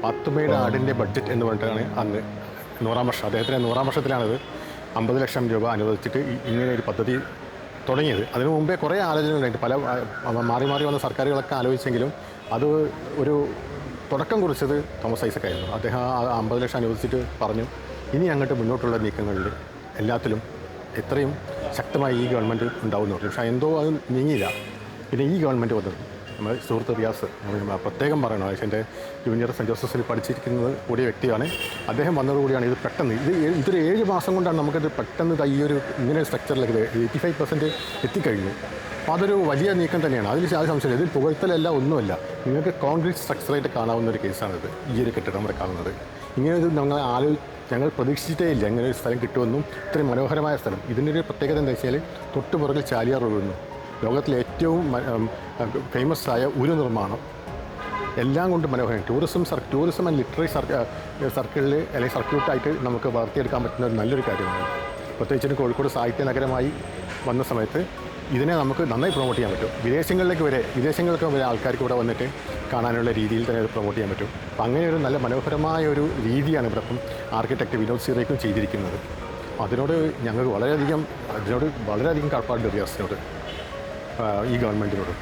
പാത്തുമ്മയുടെ ആടിൻ്റെ ബഡ്ജറ്റ് എന്ന് പറഞ്ഞിട്ടാണ് അന്ന് 100-ാം വർഷം, അദ്ദേഹത്തിൻ്റെ 100-ാം വർഷത്തിലാണത് 50 ലക്ഷം രൂപ അനുവദിച്ചിട്ട് ഇങ്ങനെ ഒരു പദ്ധതി തുടങ്ങിയത്. അതിനു മുമ്പേ കുറേ ആലോചനകളുണ്ടായിട്ട് പല മാറി മാറി വന്ന സർക്കാരുകളൊക്കെ ആലോചിച്ചെങ്കിലും അത് ഒരു തുടക്കം കുറിച്ചത് തോമസ് ഐസക് ആയിരുന്നു. അദ്ദേഹം 50 ലക്ഷം അനുവദിച്ചിട്ട് പറഞ്ഞു, ഇനി അങ്ങോട്ട് മുന്നോട്ടുള്ള നീക്കങ്ങളിൽ എല്ലാത്തിലും എത്രയും ശക്തമായി ഈ ഗവൺമെൻറ് ഉണ്ടാവുമെന്ന് പറഞ്ഞു. പക്ഷേ എന്തോ അത് നീങ്ങിയില്ല. പിന്നെ ഈ ഗവൺമെൻറ് വന്നത് നമ്മൾ സുഹൃത്ത് റിയാസ് പ്രത്യേകം പറയണം, എൻ്റെ ജൂനിയർ സെൻറ്റ് ജോസഫിൽ പഠിച്ചിരിക്കുന്നത് കൂടിയ വ്യക്തിയാണ്. അദ്ദേഹം വന്നതുകൂടിയാണ് ഇത് പെട്ടെന്ന് ഇതൊരു 7 മാസം കൊണ്ടാണ് നമുക്കിത് പെട്ടെന്ന് ഈ ഒരു ഇങ്ങനെ സ്ട്രക്ചറിലേക്ക് 85% എത്തിക്കഴിഞ്ഞു. അപ്പോൾ അതൊരു വലിയ നീക്കം തന്നെയാണ്. അതിൽ യാതൊരു സംശയമില്ല. ഇതിൽ പുകഴ്ത്തലല്ല, ഒന്നുമല്ല. നിങ്ങൾക്ക് കോൺക്രീറ്റ് സ്ട്രക്ചറായിട്ട് കാണാവുന്ന ഒരു കേസാണിത്. ഈ ഒരു കെട്ടിടം ഇവിടെ കാണുന്നത് ഇങ്ങനെ ഒരു ഞങ്ങൾ പ്രതീക്ഷിച്ചിട്ടേ ഇല്ല ഇങ്ങനെ ഒരു സ്ഥലം കിട്ടുമെന്നും. ഇത്രയും മനോഹരമായ സ്ഥലം. ഇതിൻ്റെ ഒരു പ്രത്യേകത എന്താ വെച്ചാൽ തൊട്ട് പുറകിൽ ചാലിയാർ ഒഴുകുന്നു. ലോകത്തിലെ ഏറ്റവും ഫേമസ് ആയ ഒരു നിർമ്മാണം, എല്ലാം കൊണ്ട് മനോഹരം. ടൂറിസം ആൻഡ് ലിറ്റററി സർക്കിളിൽ അല്ലെങ്കിൽ സർക്യൂട്ടായിട്ട് നമുക്ക് വളർത്തിയെടുക്കാൻ പറ്റുന്ന ഒരു നല്ലൊരു കാര്യമാണ്. പ്രത്യേകിച്ച് കോഴിക്കോട് സാഹിത്യ നഗരമായി വന്ന സമയത്ത് ഇതിനെ നമുക്ക് നന്നായി പ്രൊമോട്ട് ചെയ്യാൻ പറ്റും. വിദേശങ്ങൾക്ക് വരെ ആൾക്കാർക്ക് ഇവിടെ വന്നിട്ട് കാണാനുള്ള രീതിയിൽ തന്നെ അത് പ്രൊമോട്ട് ചെയ്യാൻ പറ്റും. അപ്പം അങ്ങനെ ഒരു നല്ല മനോഹരമായ ഒരു രീതിയാണ് ഇവിടെ ഇപ്പം ആർക്കിടെക്ട് വിനോദ് സീറേക്കും ചെയ്തിരിക്കുന്നത്. അതിനോട് ഞങ്ങൾക്ക് വളരെയധികം കടപ്പാടുണ്ട് റിയാസിനോട്, ഈ ഗവൺമെൻറ്റിനോട്.